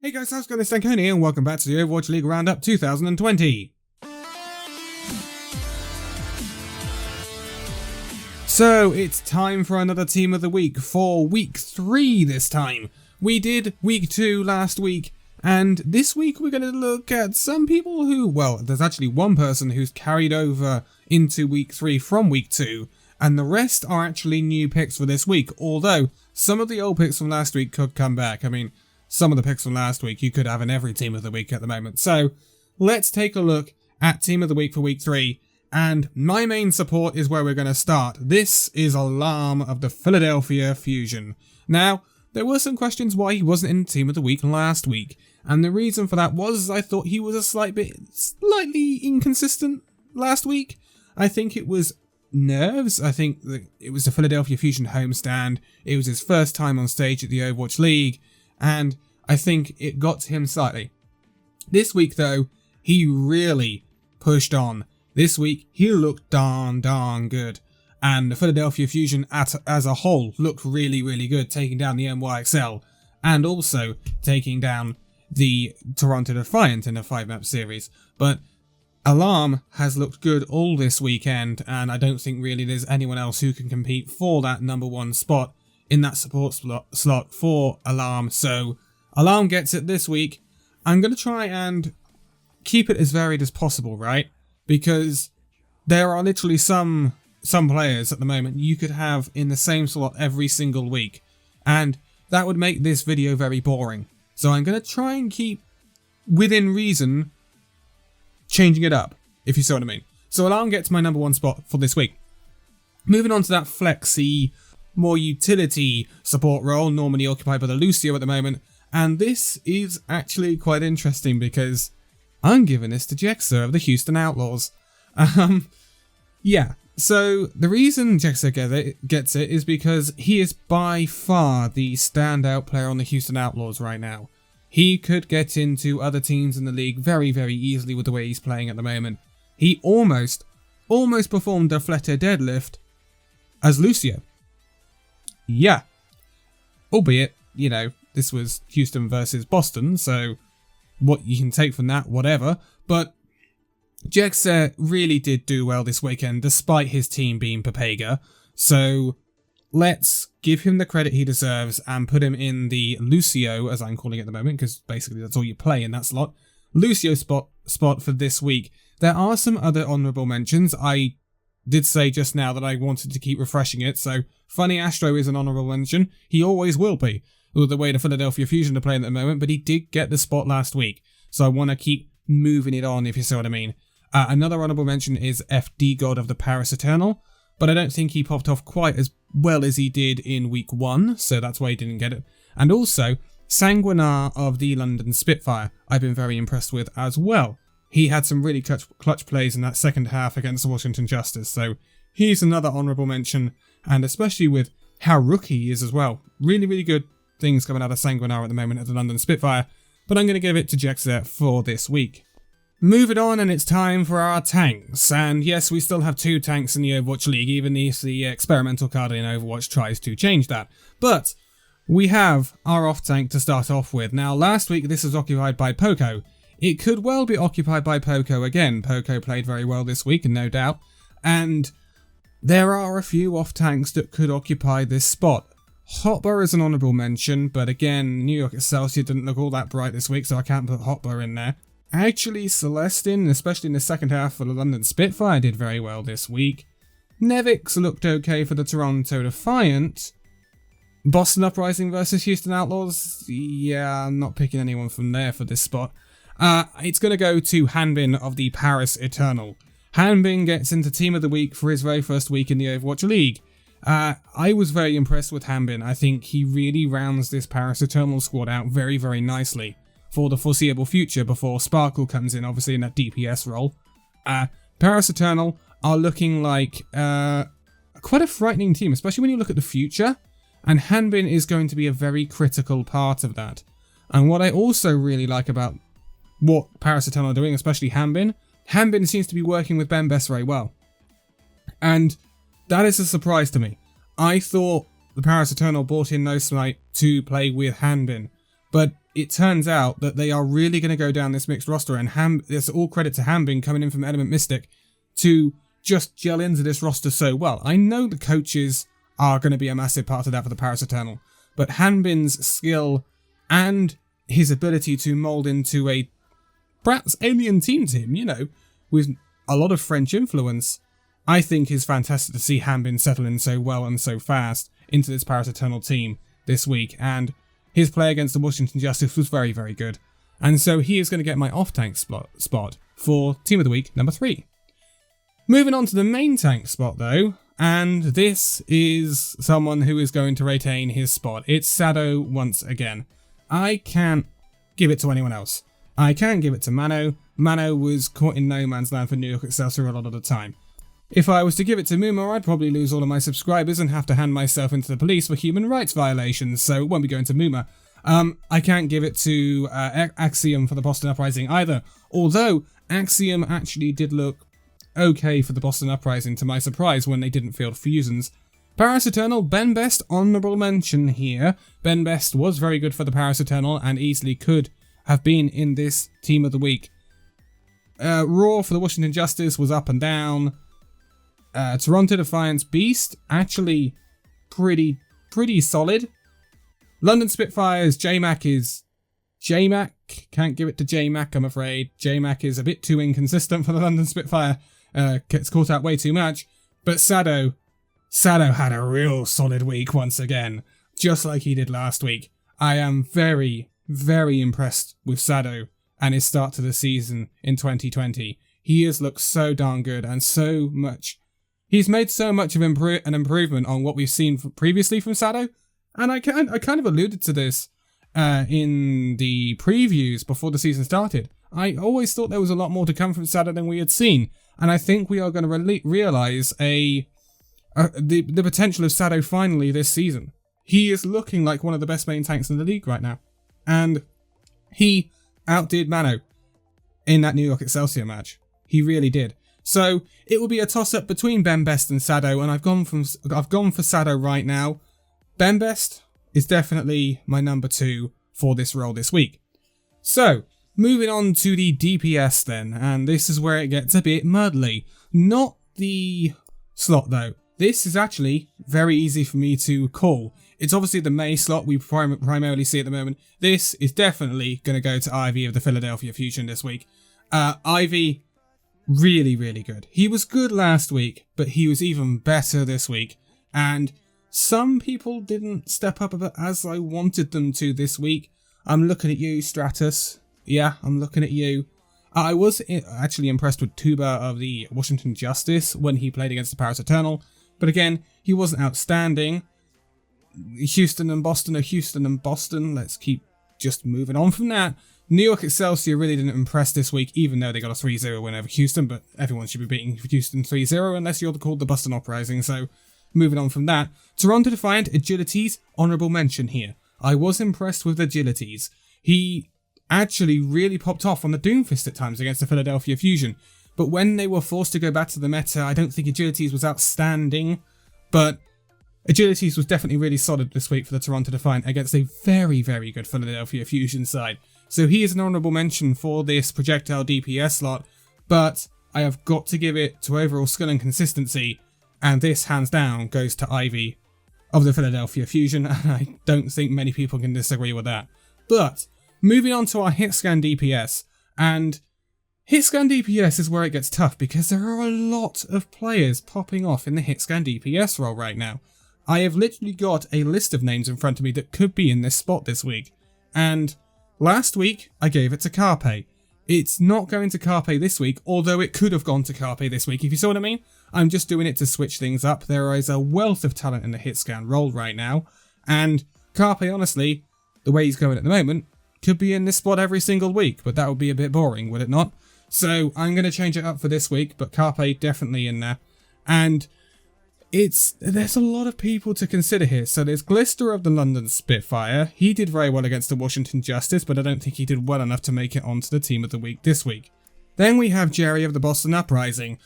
Hey guys, how's it going? It's Danconia and welcome back to the Overwatch League Roundup 2020. So, it's time for another Team of the Week for Week 3 this time. We did Week 2 last week, and this week we're going to look at some people who, well, there's actually one person who's carried over into Week 3 from Week 2, and the rest are actually new picks for this week, although some of the old picks from last week could come back. I mean, some of the picks from last week you could have in every Team of the Week at the moment. So, let's take a look at Team of the Week for Week 3. And my main support is where we're going to start. This is Alarm of the Philadelphia Fusion. Now, there were some questions why he wasn't in Team of the Week last week. And the reason for that was I thought he was a slightly inconsistent last week. I think it was nerves. I think that it was the Philadelphia Fusion homestand. It was his first time on stage at the Overwatch League. And I think it got to him slightly. This week, though, he really pushed on. This week, he looked darn good. And the Philadelphia Fusion as a whole looked really good, taking down the NYXL and also taking down the Toronto Defiant in a 5-map series. But Alarm has looked good all this weekend, and I don't think really there's anyone else who can compete for that number 1 spot in that support slot for Alarm. So Alarm gets it this week. I'm going to try and keep it as varied as possible, right? Because there are literally some players at the moment you could have in the same slot every single week, and that would make this video very boring. So I'm going to try and keep, within reason, changing it up, if you see what I mean. So Alarm gets my number 1 spot for this week. Moving on to that flexy, more utility support role, normally occupied by the Lucio at the moment, and this is actually quite interesting because I'm giving this to Jexer of the Houston Outlaws. Yeah, so the reason Jexer gets it is because he is by far the standout player on the Houston Outlaws right now. He could get into other teams in the league very easily with the way he's playing at the moment. He almost performed a Fletter deadlift as Lucio. Yeah. Albeit, you know, this was Houston versus Boston, so what you can take from that, whatever. But Jexer really did do well this weekend, despite his team being Papega. So let's give him the credit he deserves and put him in the Lucio, as I'm calling it at the moment, because basically that's all you play in that slot. Lucio spot for this week. There are some other honourable mentions. I did say just now that I wanted to keep refreshing it, so Funny Astro is an honourable mention. He always will be, with the way the Philadelphia Fusion are playing at the moment, but he did get the spot last week, so I want to keep moving it on, if you see what I mean. Another honourable mention is FD God of the Paris Eternal, but I don't think he popped off quite as well as he did in Week 1, so that's why he didn't get it. And also, Sanguinar of the London Spitfire, I've been very impressed with as well. He had some really clutch plays in that second half against the Washington Justice, so he's another honourable mention, and especially with how rookie he is as well. Really good things coming out of Sanguinar at the moment at the London Spitfire, but I'm going to give it to Jexer for this week. Moving on, and it's time for our tanks, and yes, we still have 2 tanks in the Overwatch League, even if the experimental card in Overwatch tries to change that. But we have our off tank to start off with. Now, last week this was occupied by Poco. It could well be occupied by Poco again. Poco played very well this week, and no doubt. And there are a few off tanks that could occupy this spot. Hotbar is an honourable mention, but again, New York Excelsior didn't look all that bright this week, so I can't put Hotbar in there. Actually, Celestin, especially in the second half for the London Spitfire, did very well this week. Nevix looked okay for the Toronto Defiant. Boston Uprising versus Houston Outlaws, yeah, I'm not picking anyone from there for this spot. It's going to go to Hanbin of the Paris Eternal. Hanbin gets into Team of the Week for his very first week in the Overwatch League. I was very impressed with Hanbin. I think he really rounds this Paris Eternal squad out very nicely for the foreseeable future before Sparkle comes in, obviously in that DPS role. Paris Eternal are looking like quite a frightening team, especially when you look at the future, and Hanbin is going to be a very critical part of that. And what I also really like about what Paris Eternal are doing, especially Hanbin seems to be working with Ben Bess very well. And that is a surprise to me. I thought the Paris Eternal brought in No Smite to play with Hanbin, but it turns out that they are really going to go down this mixed roster, and it's all credit to Hambin coming in from Element Mystic to just gel into this roster so well. I know the coaches are going to be a massive part of that for the Paris Eternal, but Hanbin's skill and his ability to mould into a perhaps alien team, with a lot of French influence, I think is fantastic to see Hambin settle in so well and so fast into this Paris Eternal team this week, and his play against the Washington Justice was very, very good. And so he is going to get my off-tank spot for Team of the Week number 3. Moving on to the main tank spot though, and this is someone who is going to retain his spot. It's Sado once again. I can't give it to anyone else. I can give it to Mano. Mano was caught in no man's land for New York Excelsior a lot of the time. If I was to give it to Muma, I'd probably lose all of my subscribers and have to hand myself into the police for human rights violations, so it won't be going to Muma. I can't give it to Axiom for the Boston Uprising either, although Axiom actually did look okay for the Boston Uprising to my surprise when they didn't field fusions. Paris Eternal, Ben Best, honourable mention here. Ben Best was very good for the Paris Eternal and easily could have been in this Team of the Week. Raw for the Washington Justice was up and down. Toronto Defiance Beast, actually pretty solid. London Spitfires, JMac is JMac. Can't give it to JMac, I'm afraid. JMac is a bit too inconsistent for the London Spitfire. Gets caught out way too much. But Sado had a real solid week once again, just like he did last week. I am very, very impressed with Sado and his start to the season in 2020. He has looked so darn good and so much. He's made so much of an improvement on what we've seen previously from Sado, and I kind of alluded to this in the previews before the season started. I always thought there was a lot more to come from Sado than we had seen, and I think we are going to realise the potential of Sado finally this season. He is looking like one of the best main tanks in the league right now, and he outdid Mano in that New York Excelsior match. He really did. So it will be a toss-up between Ben Best and Sado, and I've gone for Sado right now. Ben Best is definitely my number 2 for this role this week. So moving on to the DPS then, and this is where it gets a bit muddly. Not the slot though. This is actually very easy for me to call. It's obviously the May slot we primarily see at the moment. This is definitely going to go to Ivy of the Philadelphia Fusion this week. Ivy, really, really good. He was good last week, but he was even better this week. And some people didn't step up as I wanted them to this week. I'm looking at you, Stratus. Yeah, I'm looking at you. I was actually impressed with Tuba of the Washington Justice when he played against the Paris Eternal. But again, he wasn't outstanding. Houston and Boston are Houston and Boston. Let's keep just moving on from that. New York Excelsior really didn't impress this week, even though they got a 3-0 win over Houston, but everyone should be beating Houston 3-0 unless you're called the Boston Uprising, so moving on from that. Toronto Defiant, Agilities, honourable mention here. I was impressed with Agilities. He actually really popped off on the Doomfist at times against the Philadelphia Fusion, but when they were forced to go back to the meta, I don't think Agilities was outstanding, but Agilities was definitely really solid this week for the Toronto Defiant against a very, very good Philadelphia Fusion side. So he is an honourable mention for this projectile DPS slot, but I have got to give it to overall skill and consistency, and this hands down goes to Ivy of the Philadelphia Fusion, and I don't think many people can disagree with that. But moving on to our hitscan DPS, and hitscan DPS is where it gets tough because there are a lot of players popping off in the hitscan DPS role right now. I have literally got a list of names in front of me that could be in this spot this week, and last week, I gave it to Carpe. It's not going to Carpe this week, although it could have gone to Carpe this week, if you see what I mean. I'm just doing it to switch things up. There is a wealth of talent in the hitscan role right now, and Carpe, honestly, the way he's going at the moment, could be in this spot every single week, but that would be a bit boring, would it not? So I'm going to change it up for this week, but Carpe definitely in there. And there's a lot of people to consider here. So there's Glister of the London Spitfire. He did very well against the Washington Justice, but I don't think he did well enough to make it onto the Team of the Week this week. Then we have Jerry of the Boston Uprising.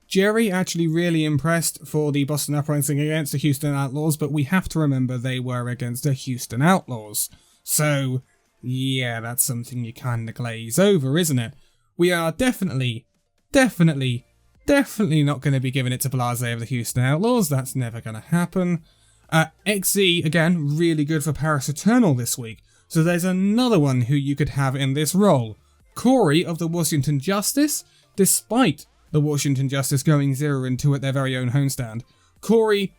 Jerry actually really impressed for the Boston Uprising against the Houston Outlaws, but we have to remember they were against the Houston Outlaws. So yeah, that's something you kind of glaze over, isn't it? We are definitely not going to be giving it to Blase of the Houston Outlaws. That's never going to happen. XZ, again, really good for Paris Eternal this week. So there's another one who you could have in this role. Corey of the Washington Justice, despite the Washington Justice going 0-2 at their very own homestand, Corey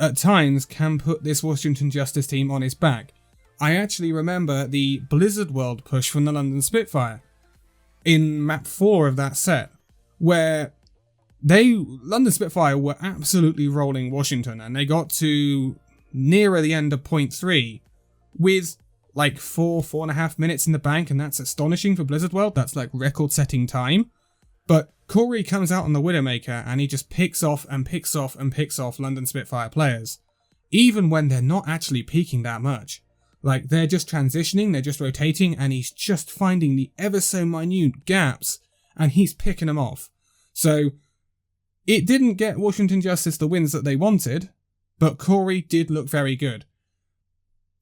at times can put this Washington Justice team on his back. I actually remember the Blizzard World push from the London Spitfire in map 4 of that set, where London Spitfire were absolutely rolling Washington, and they got to nearer the end of point 3 with like 4.5 minutes in the bank, and that's astonishing for Blizzard World. That's like record-setting time. But Corey comes out on the Widowmaker and he just picks off London Spitfire players, even when they're not actually peaking that much. Like, they're just transitioning, they're just rotating, and he's just finding the ever so minute gaps, and he's picking them off. So, it didn't get Washington Justice the wins that they wanted, but Corey did look very good.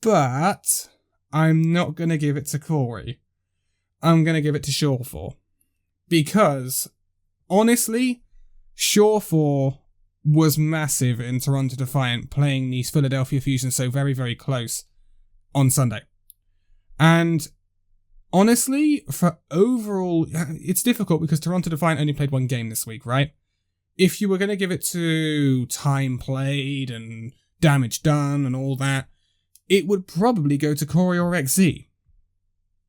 But I'm not going to give it to Corey. I'm going to give it to Shore4. Because, honestly, Shore4 was massive in Toronto Defiant, playing these Philadelphia Fusion so very, very close on Sunday. And honestly, for overall, it's difficult because Toronto Defiant only played one game this week, right? If you were going to give it to time played and damage done and all that, it would probably go to Corey or XZ.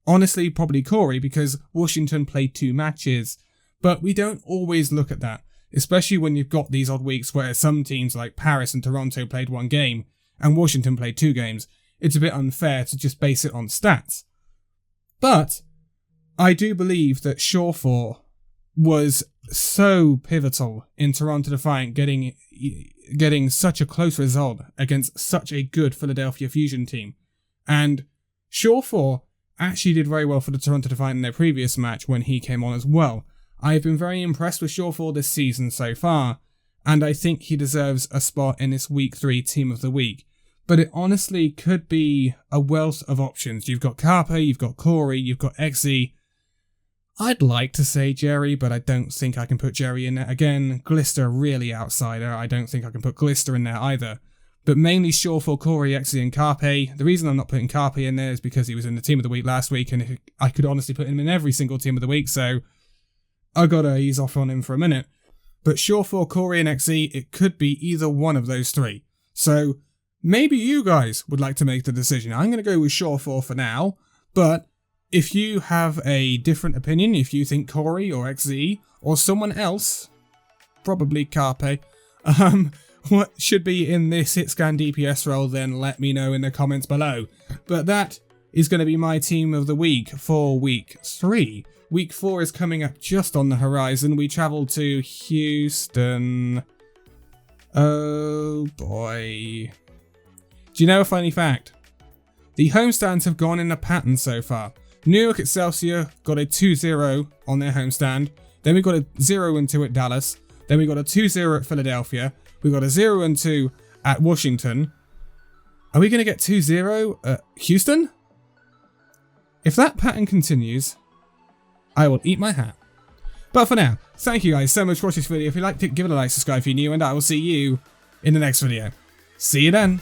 Honestly, probably Corey, because Washington played 2 matches, but we don't always look at that, especially when you've got these odd weeks where some teams like Paris and Toronto played 1 game and Washington played 2 games. It's a bit unfair to just base it on stats. But I do believe that Shore4 was so pivotal in Toronto Defiant getting such a close result against such a good Philadelphia Fusion team. And Shore4 actually did very well for the Toronto Defiant in their previous match when he came on as well. I have been very impressed with Shore4 this season so far, and I think he deserves a spot in this Week 3 Team of the Week. But it honestly could be a wealth of options. You've got Carpe, you've got Corey, you've got XZ. I'd like to say Jerry, but I don't think I can put Jerry in there. Again, Glister really outsider. I don't think I can put Glister in there either. But mainly Shore4, Corey, XZ and Carpe. The reason I'm not putting Carpe in there is because he was in the Team of the Week last week, and I could honestly put him in every single Team of the Week, so I gotta ease off on him for a minute. But Shore4, Corey and XZ, it could be either one of those 3. So maybe you guys would like to make the decision. I'm going to go with Shore4 for now, but if you have a different opinion, if you think Corey or XZ or someone else, probably Carpe, what should be in this hitscan DPS role, then let me know in the comments below. But that is going to be my Team of the Week for Week 3. Week 4 is coming up just on the horizon. We travel to Houston. Oh boy. Do you know a funny fact? The homestands have gone in a pattern so far. New York Excelsior got a 2-0 on their homestand. Then we got a 0-2 at Dallas. Then we got a 2-0 at Philadelphia. We got a 0-2 at Washington. Are we going to get 2-0 at Houston? If that pattern continues, I will eat my hat. But for now, thank you guys so much for watching this video. If you liked it, give it a like, subscribe if you're new, and I will see you in the next video. See you then.